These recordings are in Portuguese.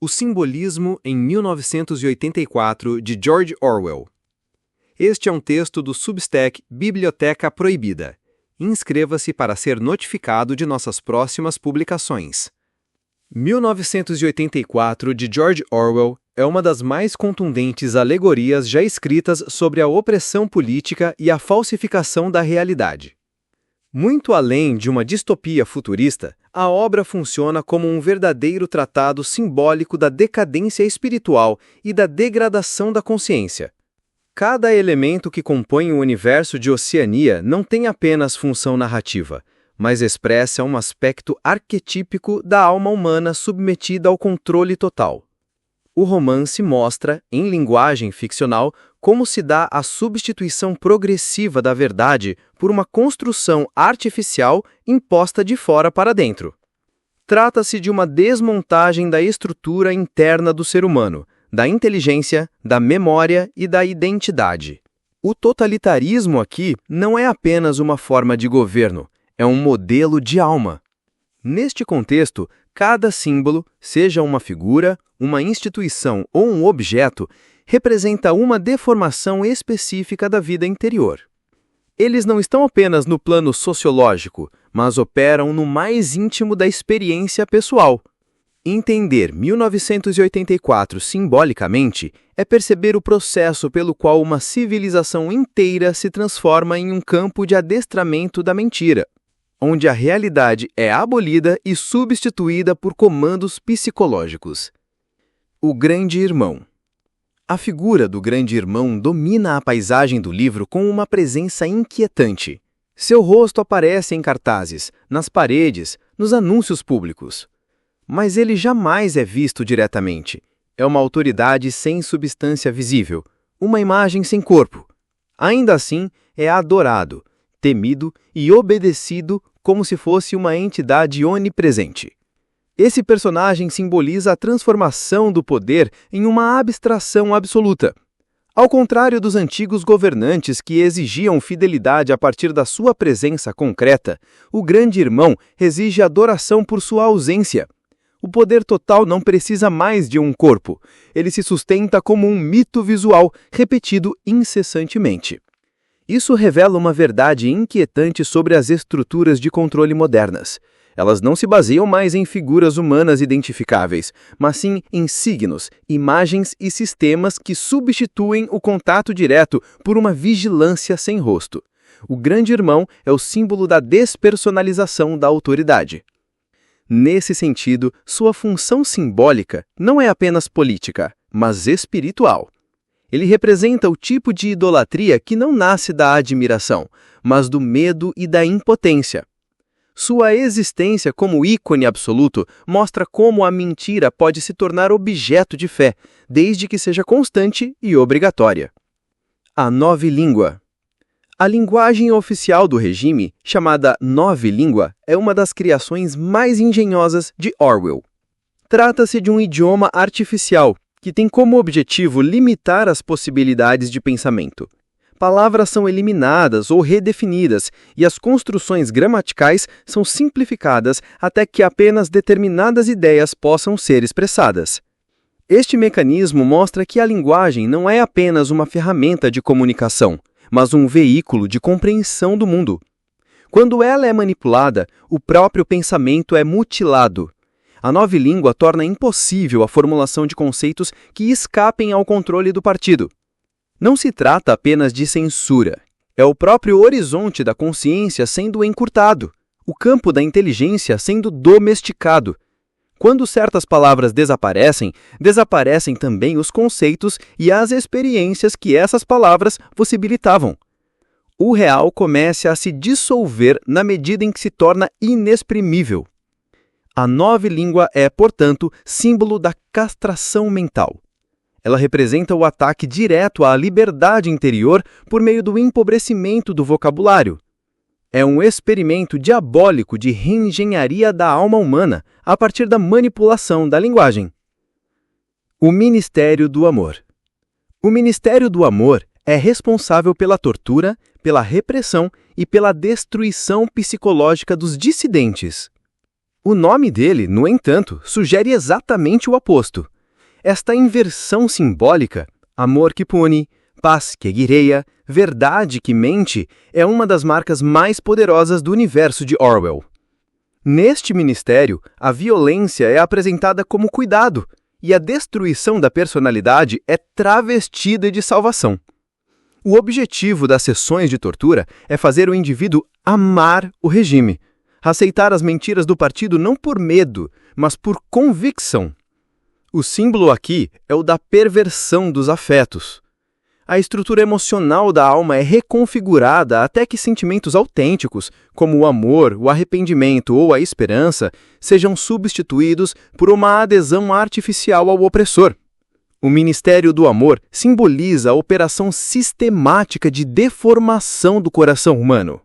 O Simbolismo em 1984, de George Orwell. Este é um texto do Substack Biblioteca Proibida. Inscreva-se para ser notificado de nossas próximas publicações. 1984, de George Orwell, é uma das mais contundentes alegorias já escritas sobre a opressão política e a falsificação da realidade. Muito além de uma distopia futurista, a obra funciona como um verdadeiro tratado simbólico da decadência espiritual e da degradação da consciência. Cada elemento que compõe o universo de Oceania não tem apenas função narrativa, mas expressa um aspecto arquetípico da alma humana submetida ao controle total. O romance mostra, em linguagem ficcional, como se dá a substituição progressiva da verdade por uma construção artificial imposta de fora para dentro. Trata-se de uma desmontagem da estrutura interna do ser humano, da inteligência, da memória e da identidade. O totalitarismo aqui não é apenas uma forma de governo, é um modelo de alma. Neste contexto, cada símbolo, seja uma figura, uma instituição ou um objeto, representa uma deformação específica da vida interior. Eles não estão apenas no plano sociológico, mas operam no mais íntimo da experiência pessoal. Entender 1984 simbolicamente é perceber o processo pelo qual uma civilização inteira se transforma em um campo de adestramento da mentira, onde a realidade é abolida e substituída por comandos psicológicos. O Grande Irmão. A figura do Grande Irmão domina a paisagem do livro com uma presença inquietante. Seu rosto aparece em cartazes, nas paredes, nos anúncios públicos. Mas ele jamais é visto diretamente. É uma autoridade sem substância visível, uma imagem sem corpo. Ainda assim, é adorado, temido e obedecido como se fosse uma entidade onipresente. Esse personagem simboliza a transformação do poder em uma abstração absoluta. Ao contrário dos antigos governantes que exigiam fidelidade a partir da sua presença concreta, o Grande Irmão exige adoração por sua ausência. O poder total não precisa mais de um corpo. Ele se sustenta como um mito visual, repetido incessantemente. Isso revela uma verdade inquietante sobre as estruturas de controle modernas. Elas não se baseiam mais em figuras humanas identificáveis, mas sim em signos, imagens e sistemas que substituem o contato direto por uma vigilância sem rosto. O Grande Irmão é o símbolo da despersonalização da autoridade. Nesse sentido, sua função simbólica não é apenas política, mas espiritual. Ele representa o tipo de idolatria que não nasce da admiração, mas do medo e da impotência. Sua existência como ícone absoluto mostra como a mentira pode se tornar objeto de fé, desde que seja constante e obrigatória. A Nova Língua. A linguagem oficial do regime, chamada Nova Língua, é uma das criações mais engenhosas de Orwell. Trata-se de um idioma artificial, que tem como objetivo limitar as possibilidades de pensamento. Palavras são eliminadas ou redefinidas e as construções gramaticais são simplificadas até que apenas determinadas ideias possam ser expressadas. Este mecanismo mostra que a linguagem não é apenas uma ferramenta de comunicação, mas um veículo de compreensão do mundo. Quando ela é manipulada, o próprio pensamento é mutilado. A Nova Língua torna impossível a formulação de conceitos que escapem ao controle do partido. Não se trata apenas de censura. É o próprio horizonte da consciência sendo encurtado, o campo da inteligência sendo domesticado. Quando certas palavras desaparecem, desaparecem também os conceitos e as experiências que essas palavras possibilitavam. O real começa a se dissolver na medida em que se torna inexprimível. A Nova Língua é, portanto, símbolo da castração mental. Ela representa o ataque direto à liberdade interior por meio do empobrecimento do vocabulário. É um experimento diabólico de reengenharia da alma humana a partir da manipulação da linguagem. O Ministério do Amor. O Ministério do Amor é responsável pela tortura, pela repressão e pela destruição psicológica dos dissidentes. O nome dele, no entanto, sugere exatamente o oposto. Esta inversão simbólica, amor que pune, paz que guireia, verdade que mente, é uma das marcas mais poderosas do universo de Orwell. Neste ministério, a violência é apresentada como cuidado e a destruição da personalidade é travestida de salvação. O objetivo das sessões de tortura é fazer o indivíduo amar o regime, aceitar as mentiras do partido não por medo, mas por convicção. O símbolo aqui é o da perversão dos afetos. A estrutura emocional da alma é reconfigurada até que sentimentos autênticos, como o amor, o arrependimento ou a esperança, sejam substituídos por uma adesão artificial ao opressor. O Ministério do Amor simboliza a operação sistemática de deformação do coração humano.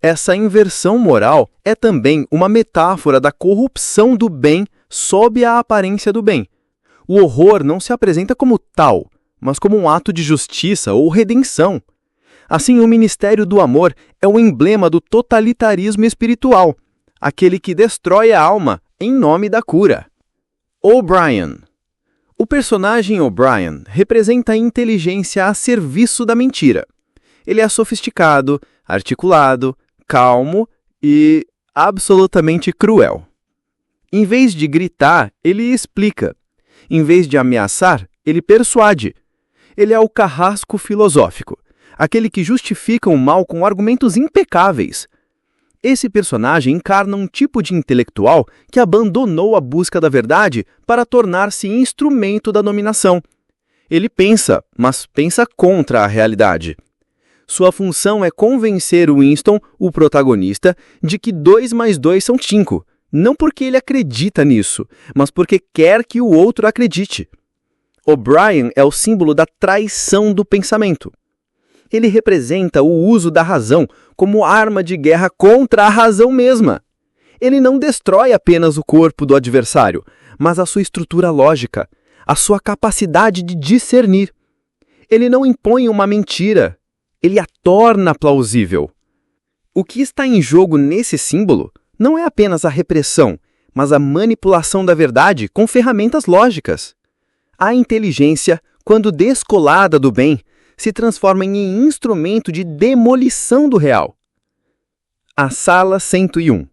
Essa inversão moral é também uma metáfora da corrupção do bem sob a aparência do bem. O horror não se apresenta como tal, mas como um ato de justiça ou redenção. Assim, o Ministério do Amor é o emblema do totalitarismo espiritual, aquele que destrói a alma em nome da cura. O'Brien. O personagem O'Brien representa a inteligência a serviço da mentira. Ele é sofisticado, articulado, calmo e absolutamente cruel. Em vez de gritar, ele explica. Em vez de ameaçar, ele persuade. Ele é o carrasco filosófico, aquele que justifica o mal com argumentos impecáveis. Esse personagem encarna um tipo de intelectual que abandonou a busca da verdade para tornar-se instrumento da dominação. Ele pensa, mas pensa contra a realidade. Sua função é convencer Winston, o protagonista, de que 2 mais 2 são 5, não porque ele acredita nisso, mas porque quer que o outro acredite. O'Brien é o símbolo da traição do pensamento. Ele representa o uso da razão como arma de guerra contra a razão mesma. Ele não destrói apenas o corpo do adversário, mas a sua estrutura lógica, a sua capacidade de discernir. Ele não impõe uma mentira, ele a torna plausível. O que está em jogo nesse símbolo não é apenas a repressão, mas a manipulação da verdade com ferramentas lógicas. A inteligência, quando descolada do bem, se transforma em instrumento de demolição do real. A Sala 101.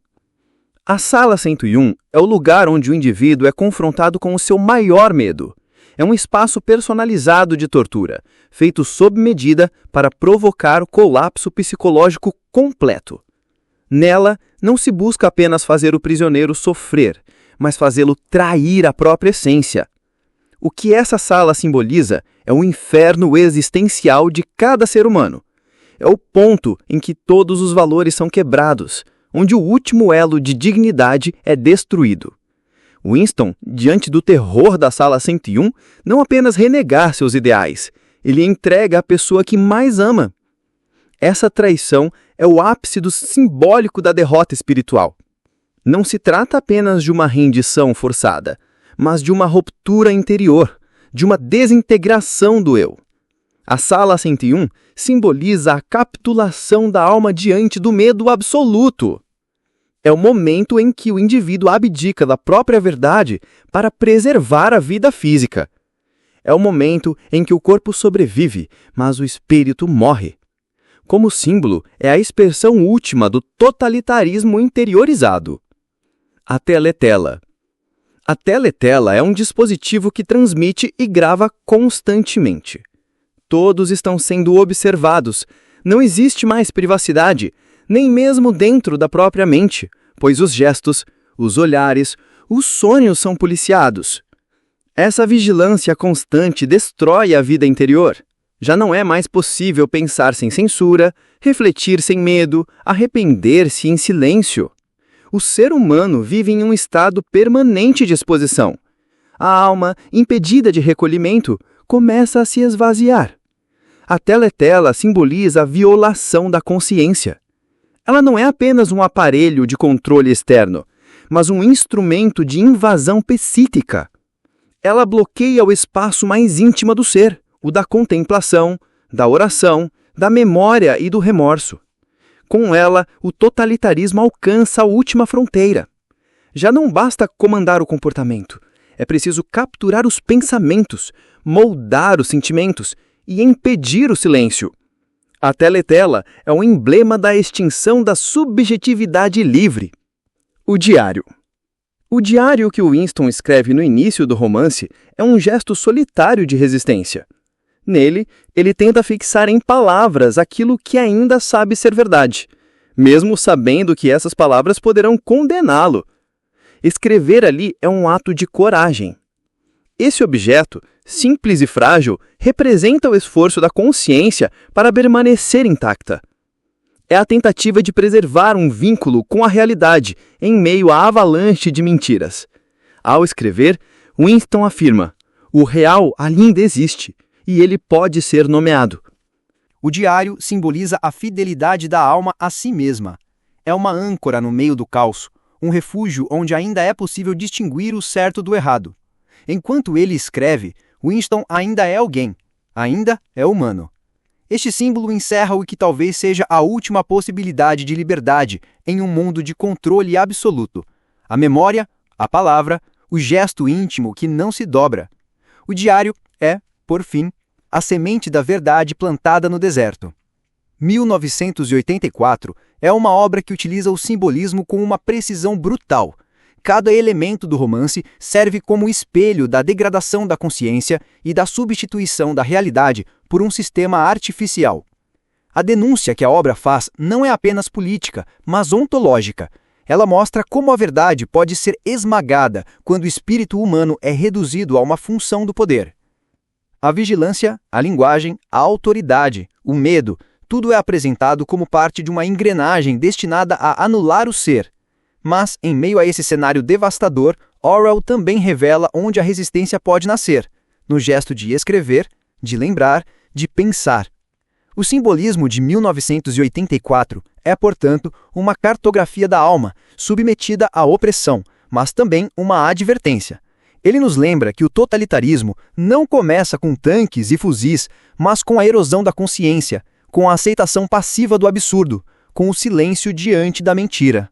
A Sala 101 é o lugar onde o indivíduo é confrontado com o seu maior medo. É um espaço personalizado de tortura, feito sob medida para provocar o colapso psicológico completo. Nela, não se busca apenas fazer o prisioneiro sofrer, mas fazê-lo trair a própria essência. O que essa sala simboliza é o inferno existencial de cada ser humano. É o ponto em que todos os valores são quebrados, onde o último elo de dignidade é destruído. Winston, diante do terror da Sala 101, não apenas renegar seus ideais, ele entrega a pessoa que mais ama. Essa traição é o ápice do simbólico da derrota espiritual. Não se trata apenas de uma rendição forçada, mas de uma ruptura interior, de uma desintegração do eu. A Sala 101 simboliza a capitulação da alma diante do medo absoluto. É o momento em que o indivíduo abdica da própria verdade para preservar a vida física. É o momento em que o corpo sobrevive, mas o espírito morre. Como símbolo, é a expressão última do totalitarismo interiorizado. A teletela. A teletela é um dispositivo que transmite e grava constantemente. Todos estão sendo observados. Não existe mais privacidade, nem mesmo dentro da própria mente, pois os gestos, os olhares, os sonhos são policiados. Essa vigilância constante destrói a vida interior. Já não é mais possível pensar sem censura, refletir sem medo, arrepender-se em silêncio. O ser humano vive em um estado permanente de exposição. A alma, impedida de recolhimento, começa a se esvaziar. A teletela simboliza a violação da consciência. Ela não é apenas um aparelho de controle externo, mas um instrumento de invasão psíquica. Ela bloqueia o espaço mais íntimo do ser, o da contemplação, da oração, da memória e do remorso. Com ela, o totalitarismo alcança a última fronteira. Já não basta comandar o comportamento. É preciso capturar os pensamentos, moldar os sentimentos e impedir o silêncio. A teletela é um emblema da extinção da subjetividade livre. O diário. O diário que Winston escreve no início do romance é um gesto solitário de resistência. Nele, ele tenta fixar em palavras aquilo que ainda sabe ser verdade, mesmo sabendo que essas palavras poderão condená-lo. Escrever ali é um ato de coragem. Esse objeto, simples e frágil, representa o esforço da consciência para permanecer intacta. É a tentativa de preservar um vínculo com a realidade em meio à avalanche de mentiras. Ao escrever, Winston afirma: o real ainda existe e ele pode ser nomeado. O diário simboliza a fidelidade da alma a si mesma. É uma âncora no meio do caos, um refúgio onde ainda é possível distinguir o certo do errado. Enquanto ele escreve, Winston ainda é alguém, ainda é humano. Este símbolo encerra o que talvez seja a última possibilidade de liberdade em um mundo de controle absoluto. A memória, a palavra, o gesto íntimo que não se dobra. O diário é, por fim, a semente da verdade plantada no deserto. 1984 é uma obra que utiliza o simbolismo com uma precisão brutal. Cada elemento do romance serve como espelho da degradação da consciência e da substituição da realidade por um sistema artificial. A denúncia que a obra faz não é apenas política, mas ontológica. Ela mostra como a verdade pode ser esmagada quando o espírito humano é reduzido a uma função do poder. A vigilância, a linguagem, a autoridade, o medo, tudo é apresentado como parte de uma engrenagem destinada a anular o ser. Mas, em meio a esse cenário devastador, Orwell também revela onde a resistência pode nascer, no gesto de escrever, de lembrar, de pensar. O simbolismo de 1984 é, portanto, uma cartografia da alma, submetida à opressão, mas também uma advertência. Ele nos lembra que o totalitarismo não começa com tanques e fuzis, mas com a erosão da consciência, com a aceitação passiva do absurdo, com o silêncio diante da mentira.